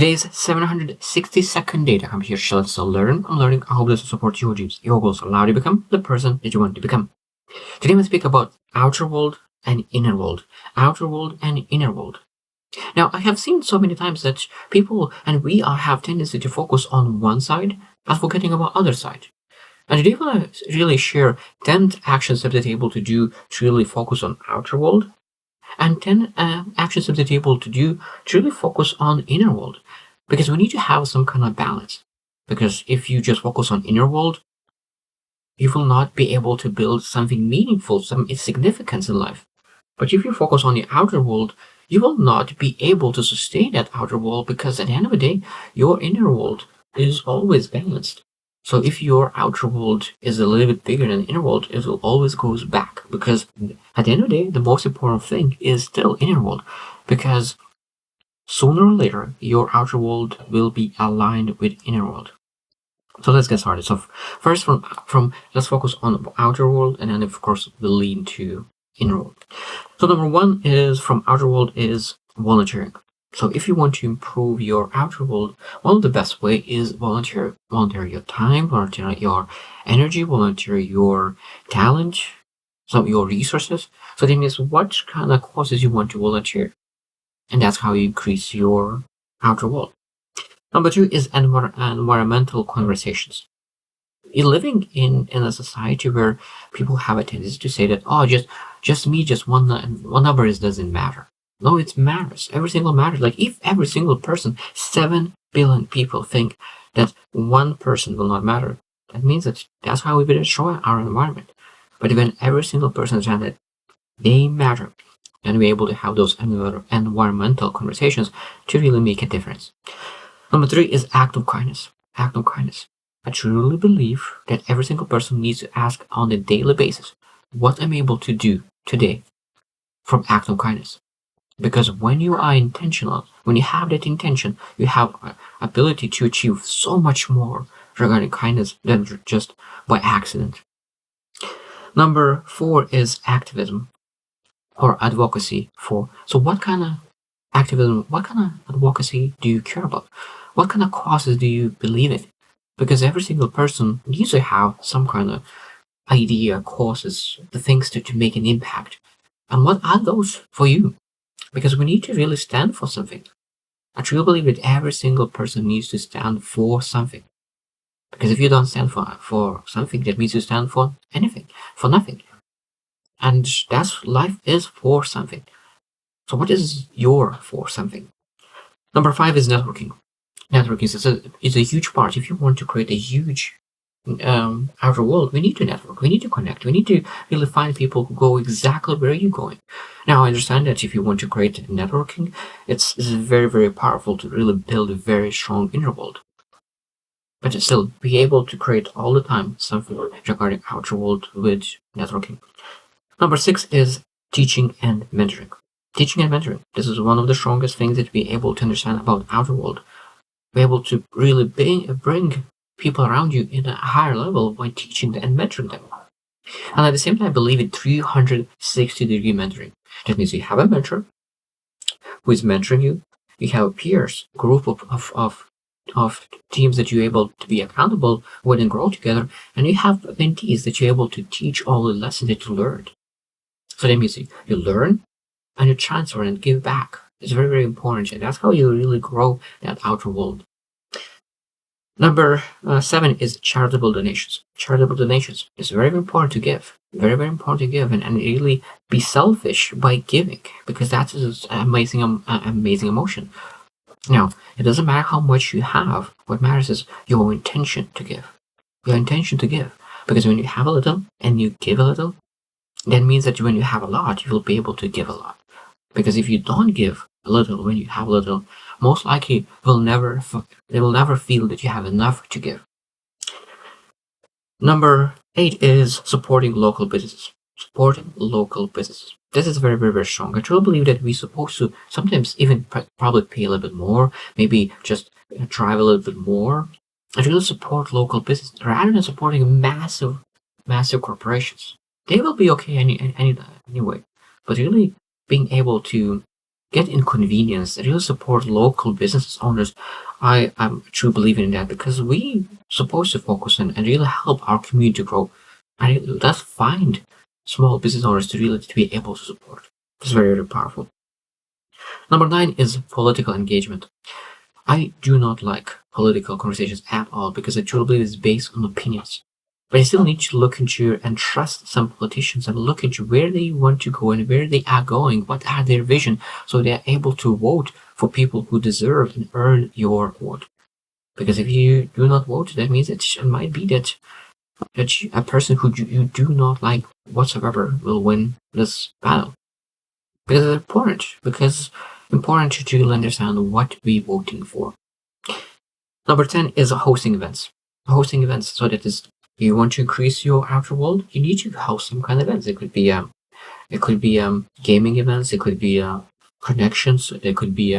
Today's 762nd day to come here. Let's learn. I'm learning. I hope this will support your dreams, your goals, allow you to become the person that you want to become. Today we speak about outer world and inner world. Outer world and inner world. Now, I have seen so many times that people and we are have tendency to focus on one side and forgetting about other side. And today I want to really share 10 actions that you're able to do to really focus on outer world and 10 actions that you're able to do to really focus on inner world. Because we need to have some kind of balance. Because if you just focus on inner world, you will not be able to build something meaningful, some significance in life. But if you focus on the outer world, you will not be able to sustain that outer world because at the end of the day, your inner world is always balanced. So if your outer world is a little bit bigger than the inner world, it will always goes back because at the end of the day, the most important thing is still inner world because sooner or later, your outer world will be aligned with inner world. So let's get started. So first from let's focus on the outer world and then of course we'll lead to inner world. So number one is from outer world is volunteering. So if you want to improve your outer world, one of the best way is volunteer your time, volunteer your energy, volunteer your talent, some your resources. So that means what kind of causes you want to volunteer. And that's how you increase your outer world. Number two is environmental conversations. You're living in a society where people have a tendency to say that, oh, just me, just one number doesn't matter. No, it matters. Every single matters. Like if every single person, 7 billion people think that one person will not matter, that means that's how we will destroy our environment. But when every single person understands that they matter, then we're able to have those environmental conversations to really make a difference. Number three is act of kindness. Act of kindness. I truly believe that every single person needs to ask on a daily basis what I'm able to do today from act of kindness. Because when you are intentional, when you have that intention, you have ability to achieve so much more regarding kindness than just by accident. Number four is activism or advocacy for. So what kind of activism, what kind of advocacy do you care about? What kind of causes do you believe in? Because every single person needs to have some kind of idea, causes, the things to make an impact. And what are those for you? Because we need to really stand for something. I truly believe that every single person needs to stand for something. Because if you don't stand for something, that means you stand for anything, for nothing. And that's life is for something. So what is your for something? Number five is networking. Networking is a huge part. If you want to create a huge outer world, we need to network, we need to connect, we need to really find people who go exactly where you're going. Now, I understand that if you want to create networking, it's very, very powerful to really build a very strong inner world. But still, be able to create all the time something regarding outer world with networking. Number six is teaching and mentoring. Teaching and mentoring. This is one of the strongest things that we're able to understand about outer world. We're able to really bring people around you in a higher level by teaching them and mentoring them. And at the same time, I believe in 360-degree mentoring. That means you have a mentor who is mentoring you. You have a peers, group of teams that you're able to be accountable with and grow together. And you have mentees that you're able to teach all the lessons that you learned. So that means you learn and you transfer and give back. It's very, very important. And that's how you really grow that outer world. Number 7 is charitable donations. Charitable donations is very important to give. Very, very important to give and really be selfish by giving because that is an amazing emotion. Now, it doesn't matter how much you have. What matters is your intention to give. Your intention to give. Because when you have a little and you give a little, that means that when you have a lot, you will be able to give a lot. Because if you don't give a little when you have a little, most likely they will never feel that you have enough to give. Number 8 is supporting local businesses. Supporting local businesses. This is very, very, very strong. I truly believe that we're supposed to sometimes even probably pay a little bit more, maybe just drive a little bit more, and really support local business rather than supporting massive corporations. They will be okay anyway, but really being able to get inconvenienced, really support local business owners. I'm true believer in that because we supposed to focus on and really help our community grow. And let's find small business owners to really to be able to support. It's very, very powerful. Number 9 is political engagement. I do not like political conversations at all because I truly believe it's based on opinions. But I still need to look into and trust some politicians and look into where they want to go and where they are going, what are their vision, so they are able to vote for people who deserve and earn your vote. Because if you do not vote, that means it might be that a person who you do not like whatsoever will win this battle. Because it's important to really understand what we're voting for. Number 10 is hosting events. Hosting events, so that is, you want to increase your outer world, you need to host some kind of events. It could be gaming events, it could be connections, it could be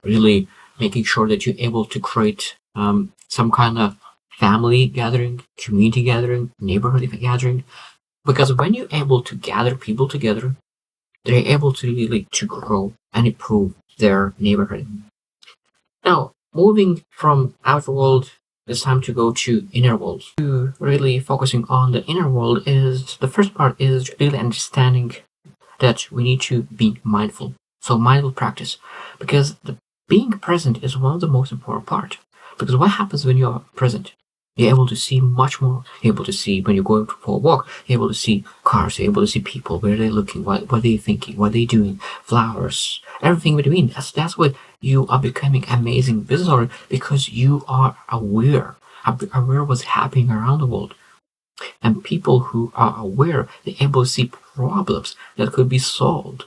really making sure that you're able to create some kind of family gathering, community gathering, neighborhood gathering. Because when you're able to gather people together, they're able to really to grow and improve their neighborhood. Now, moving from outer world, it's time to go to inner world. To really focusing on the inner world is the first part is really understanding that we need to be mindful. So mindful practice, because being present is one of the most important part. Because what happens when you're present? You're able to see much more. You're able to see when you're going for a walk. You're able to see cars. You're able to see people, where they're looking, what they're thinking, what they're doing, flowers, everything between. That's what you are becoming amazing business owner, because you are aware what's happening around the world. And people who are aware, they're able to see problems that could be solved.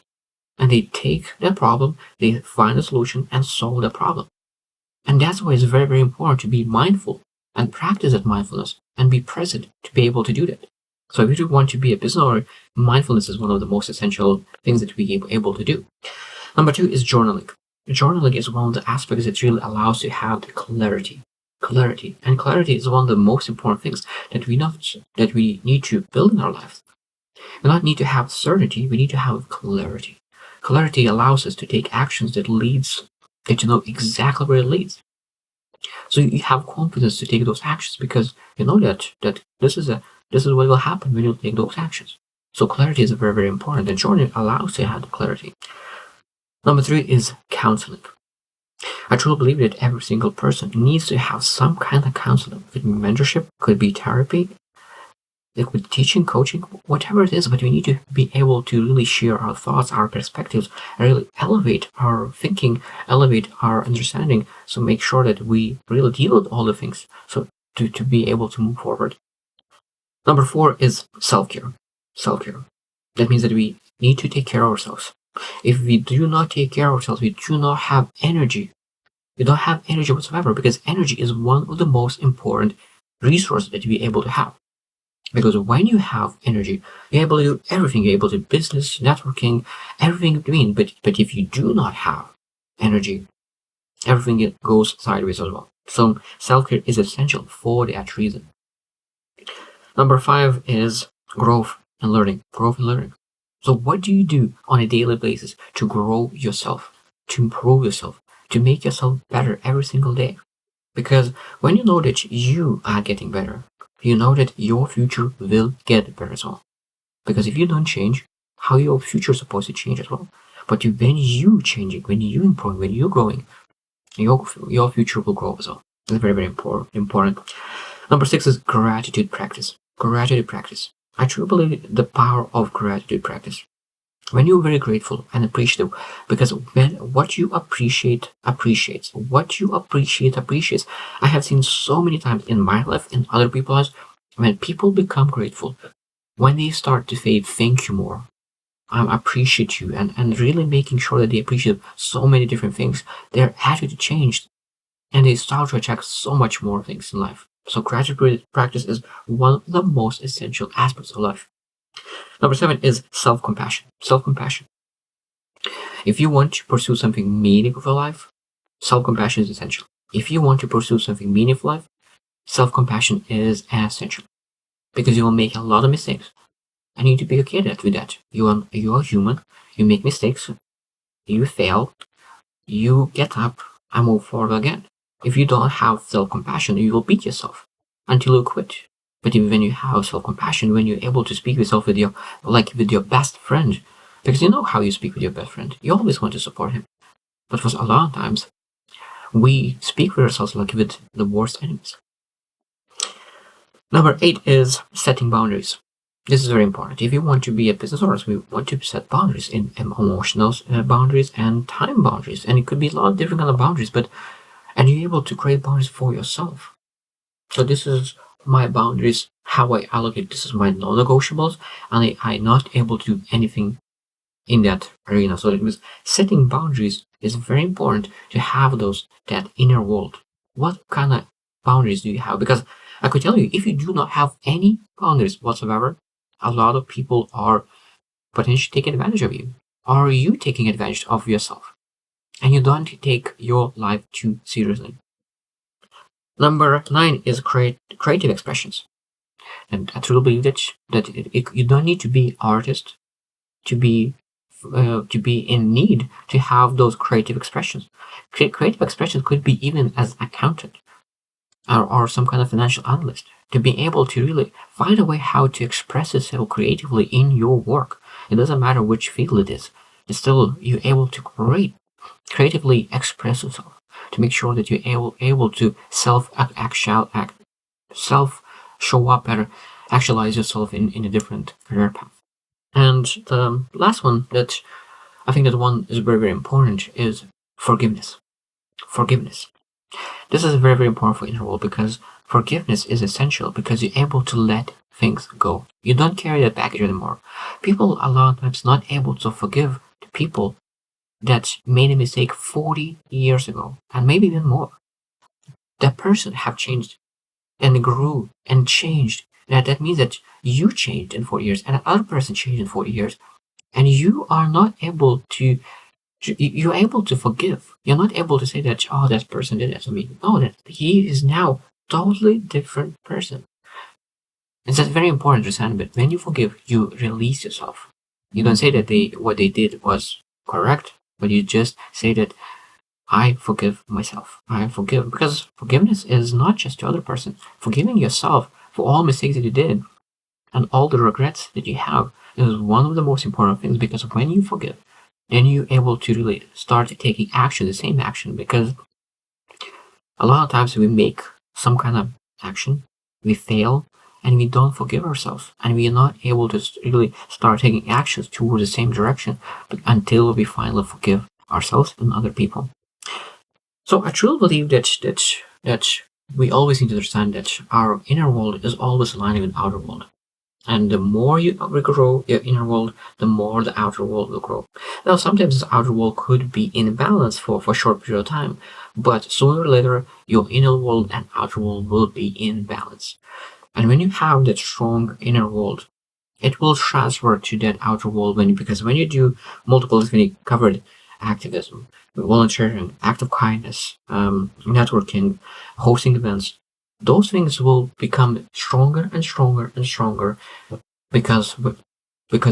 And they take that problem, they find a solution and solve the problem. And that's why it's very, very important to be mindful and practice that mindfulness and be present to be able to do that. So if you want to be a business owner, mindfulness is one of the most essential things that we are able to do. Number 2 is journaling. Journaling is one of the aspects that really allows to have the clarity. And clarity is one of the most important things that we need to build in our lives. We not need to have certainty, we need to have clarity. Clarity allows us to take actions that you know exactly where it leads. So you have confidence to take those actions because you know that this is what will happen when you take those actions. So clarity is very, very important, and journaling allows you to have the clarity. Number 3 is counseling. I truly believe that every single person needs to have some kind of counseling. It could be mentorship, could be therapy, it could be teaching, coaching, whatever it is, but we need to be able to really share our thoughts, our perspectives, and really elevate our thinking, elevate our understanding. So make sure that we really deal with all the things so to be able to move forward. Number 4 is self-care. Self-care. That means that we need to take care of ourselves. If we do not take care of ourselves, we do not have energy. We don't have energy whatsoever, because energy is one of the most important resources that we're able to have. Because when you have energy, you're able to do everything. You're able to do business, networking, everything in between. But if you do not have energy, everything goes sideways as well. So self-care is essential for that reason. Number 5 is growth and learning. Growth and learning. So what do you do on a daily basis to grow yourself, to improve yourself, to make yourself better every single day? Because when you know that you are getting better, you know that your future will get better as well. Because if you don't change, how your future is supposed to change as well? But when you changing, when you improve, when you're growing, your future will grow as well. It's very, very important. Number 6 is gratitude practice. Gratitude practice. I truly believe the power of gratitude practice. When you're very grateful and appreciative, because when what you appreciate appreciates. What you appreciate appreciates. I have seen so many times in my life and other people's lives, when people become grateful, when they start to say thank you more, I appreciate you, and really making sure that they appreciate so many different things, their attitude changed, and they start to attract so much more things in life. So gratitude practice is one of the most essential aspects of life. Number 7 is self-compassion. Self-compassion. If you want to pursue something meaningful in life, self-compassion is essential. If you want to pursue something meaningful in life, self-compassion is essential. Because you will make a lot of mistakes. And you need to be okay with that. You are human. You make mistakes. You fail, you get up and move forward again. If you don't have self-compassion, you will beat yourself until you quit. But when you have self-compassion, when you're able to speak yourself with your best friend, because you know how you speak with your best friend, you always want to support him. But for a lot of times, we speak with ourselves like with the worst enemies. Number 8 is setting boundaries. This is very important. If you want to be a business owner, we want to set boundaries in emotional boundaries and time boundaries. And it could be a lot of different kind of boundaries, and you're able to create boundaries for yourself. So this is my boundaries, how I allocate. This is my non-negotiables, and I'm not able to do anything in that arena. So it was setting boundaries is very important to have that inner world. What kind of boundaries do you have? Because I could tell you, if you do not have any boundaries whatsoever, a lot of people are potentially taking advantage of you. Are you taking advantage of yourself? And you don't take your life too seriously. Number 9 is creative expressions. And I truly believe that you don't need to be artist to be in need to have those creative expressions. Creative expressions could be even as accountant or some kind of financial analyst, to be able to really find a way how to express yourself creatively in your work. It doesn't matter which field it is. It's still you're able to creatively express yourself, to make sure that you're able to self show up better, actualize yourself in a different career path. And the last one that I think that one is very, very important is forgiveness. Forgiveness. This is very, very important for inner world, because forgiveness is essential, because you're able to let things go. You don't carry that baggage anymore. People a lot of times not able to forgive the people that made a mistake 40 years ago, and maybe even more. That person have changed and grew and changed. That means that you changed in 4 years, and another person changed in 4 years, and you are not able to. You're able to forgive. You're not able to say that, oh, that person did that to me. No, that he is now totally different person. And that's very important to understand. But when you forgive, you release yourself. You don't say that what they did was correct, but you just say that I forgive myself. I forgive, because forgiveness is not just the other person. Forgiving yourself for all mistakes that you did and all the regrets that you have is one of the most important things, because when you forgive, then you're able to really start taking action, the same action, because a lot of times we make some kind of action, we fail, and we don't forgive ourselves, and we are not able to really start taking actions towards the same direction until we finally forgive ourselves and other people. So I truly believe that we always need to understand that our inner world is always aligning with outer world. And the more you grow your inner world, the more the outer world will grow. Now, sometimes the outer world could be in balance for a short period of time, but sooner or later, your inner world and outer world will be in balance. And when you have that strong inner world, it will transfer to that outer world because when you do multiple, when you covered activism, volunteering, act of kindness, networking, hosting events, those things will become stronger and stronger and stronger because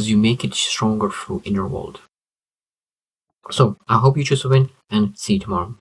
you make it stronger through inner world. So I hope you choose to win, and see you tomorrow.